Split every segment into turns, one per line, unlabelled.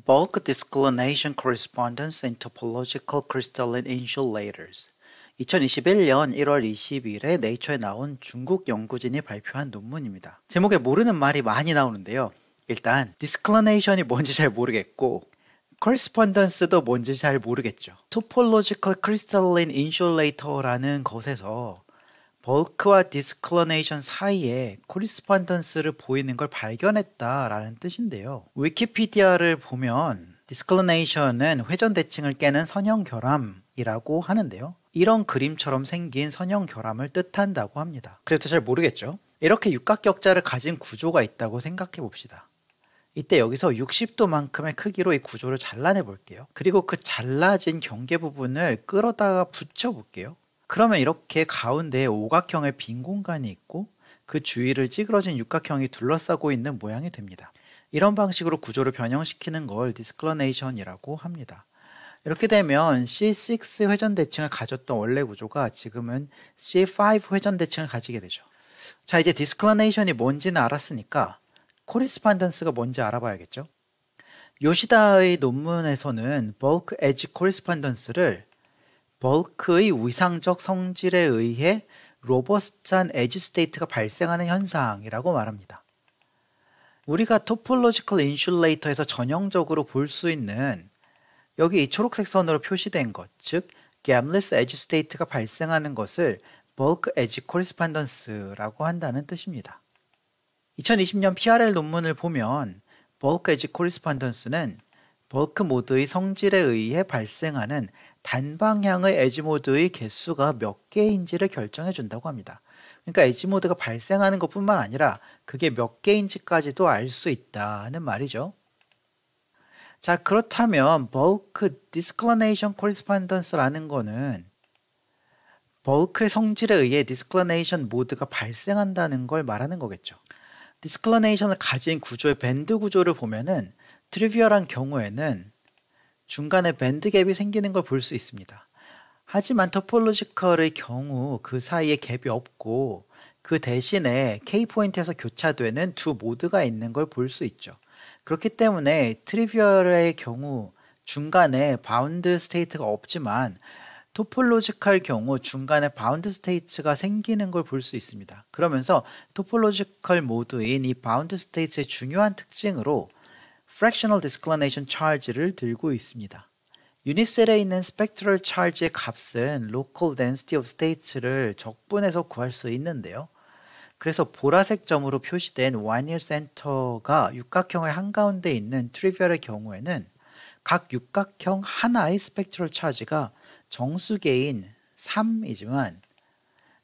Bulk Disclination Correspondence in Topological Crystalline Insulators 2021년 1월 20일에 네이처에 나온 중국 연구진이 발표한 논문입니다. 제목에 모르는 말이 많이 나오는데요. 일단 Disclination이 뭔지 잘 모르겠고 Correspondence도 뭔지 잘 모르겠죠. Topological Crystalline Insulator라는 것에서 벌크와 디스클러네이션 사이에 코리스폰던스를 보이는 걸 발견했다라는 뜻인데요. 위키피디아를 보면 디스클러네이션은 회전 대칭을 깨는 선형 결함이라고 하는데요. 이런 그림처럼 생긴 선형 결함을 뜻한다고 합니다. 그래도 잘 모르겠죠. 이렇게 육각격자를 가진 구조가 있다고 생각해 봅시다. 이때 여기서 60도만큼의 크기로 이 구조를 잘라내 볼게요. 그리고 그 잘라진 경계 부분을 끌어다가 붙여 볼게요. 그러면 이렇게 가운데에 오각형의 빈 공간이 있고 그 주위를 찌그러진 육각형이 둘러싸고 있는 모양이 됩니다. 이런 방식으로 구조를 변형시키는 걸 디스클러네이션이라고 합니다. 이렇게 되면 C6 회전 대칭을 가졌던 원래 구조가 지금은 C5 회전 대칭을 가지게 되죠. 자, 이제 디스클러네이션이 뭔지는 알았으니까 코리스폰던스가 뭔지 알아봐야겠죠. 요시다의 논문에서는 Bulk Edge Correspondence를 벌크의 위상적 성질에 의해 로버스트한 에지 스테이트가 발생하는 현상이라고 말합니다. 우리가 토폴로지컬 인슐레이터에서 전형적으로 볼 수 있는 여기 이 초록색 선으로 표시된 것, 즉 갬리스 에지 스테이트가 발생하는 것을 Bulk Edge Correspondence라고 한다는 뜻입니다. 2020년 PRL 논문을 보면 Bulk Edge Correspondence는 벌크 모드의 성질에 의해 발생하는 단방향의 에지 모드의 개수가 몇 개인지를 결정해 준다고 합니다. 그러니까 에지 모드가 발생하는 것뿐만 아니라 그게 몇 개인지까지도 알 수 있다는 말이죠. 자, 그렇다면 Bulk Disclination Correspondence라는 거는 벌크의 성질에 의해 Disclination 모드가 발생한다는 걸 말하는 거겠죠. Disclination을 가진 구조의 밴드 구조를 보면은 트리비얼한 경우에는 중간에 밴드 갭이 생기는 걸 볼 수 있습니다. 하지만 토폴로지컬의 경우 그 사이에 갭이 없고 그 대신에 K포인트에서 교차되는 두 모드가 있는 걸 볼 수 있죠. 그렇기 때문에 트리비얼의 경우 중간에 바운드 스테이트가 없지만 토폴로지컬 경우 중간에 바운드 스테이트가 생기는 걸 볼 수 있습니다. 그러면서 토폴로지컬 모드인 이 바운드 스테이트의 중요한 특징으로 fractional disclination charge를 들고 있습니다. 유닛셀에 있는 스펙트럴 차지의 값은 local density of states를 적분해서 구할 수 있는데요. 그래서 보라색 점으로 표시된 one year center가 육각형의 한가운데 있는 트리비얼의 경우에는 각 육각형 하나의 스펙트럴 차지가 정수계인 3이지만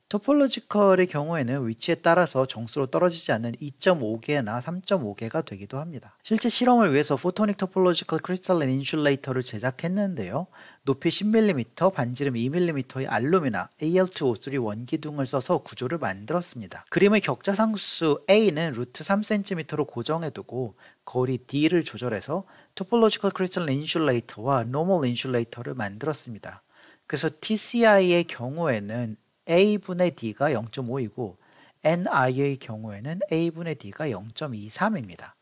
토폴로지컬의 경우에는 위치에 따라서 정수로 떨어지지 않는 2.5개나 3.5개가 되기도 합니다. 실제 실험을 위해서 포토닉 토폴로지컬 크리스탈린 인슐레이터를 제작했는데요. 높이 10mm, 반지름 2mm의 알루미나 Al2O3 원기둥을 써서 구조를 만들었습니다. 그림의 격자상수 A는 루트 3cm로 고정해두고 거리 D를 조절해서 토폴로지컬 크리스탈린 인슐레이터와 노멀 인슐레이터를 만들었습니다. 그래서 TCI의 경우에는 A분의 D가 0.5이고 NI의 경우에는 A분의 D가 0.23입니다.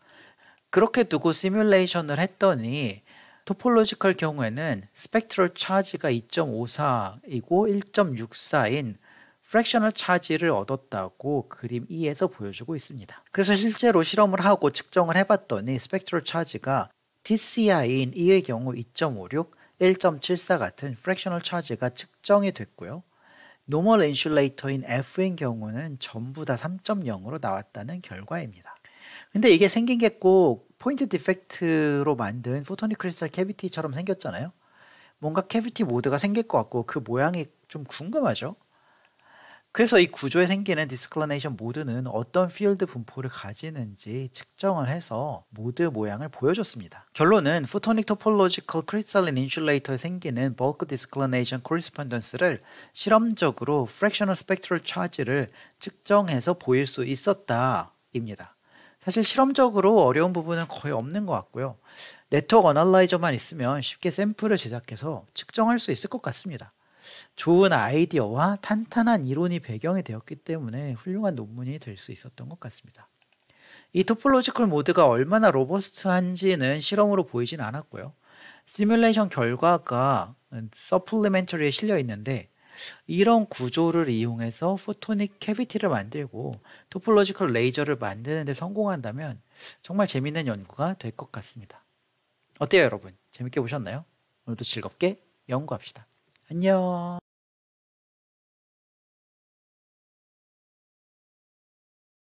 그렇게 두고 시뮬레이션을 했더니 토폴로지컬 경우에는 스펙트럴 차지가 2.54이고 1.64인 프랙셔널 차지를 얻었다고 그림 2에서 보여주고 있습니다. 그래서 실제로 실험을 하고 측정을 해봤더니 스펙트럴 차지가 TCI인 E의 경우 2.56, 1.74 같은 프랙셔널 차지가 측정이 됐고요. 노멀 인슐레이터인 F인 경우는 전부 다 3.0으로 나왔다는 결과입니다. 근데 이게 생긴 게 꼭 포인트 디펙트로 만든 포토닉 크리스탈 캐비티처럼 생겼잖아요. 뭔가 캐비티 모드가 생길 것 같고 그 모양이 좀 궁금하죠? 그래서 이 구조에 생기는 디스클리네이션 모드는 어떤 필드 분포를 가지는지 측정을 해서 모드 모양을 보여줬습니다. 결론은 포토닉 토폴로지컬 크리스탈린 인슐레이터에 생기는 bulk disclination correspondence를 실험적으로 fractional spectral charge를 측정해서 보일 수 있었다입니다. 사실 실험적으로 어려운 부분은 거의 없는 것 같고요. 네트워크 어널라이저만 있으면 쉽게 샘플을 제작해서 측정할 수 있을 것 같습니다. 좋은 아이디어와 탄탄한 이론이 배경이 되었기 때문에 훌륭한 논문이 될 수 있었던 것 같습니다. 이 토폴로지컬 모드가 얼마나 로버스트한지는 실험으로 보이진 않았고요. 시뮬레이션 결과가 서플리멘터리에 실려 있는데 이런 구조를 이용해서 포토닉 캐비티를 만들고 토폴로지컬 레이저를 만드는 데 성공한다면 정말 재밌는 연구가 될 것 같습니다. 어때요, 여러분? 재밌게 보셨나요? 오늘도 즐겁게 연구합시다. 안녕.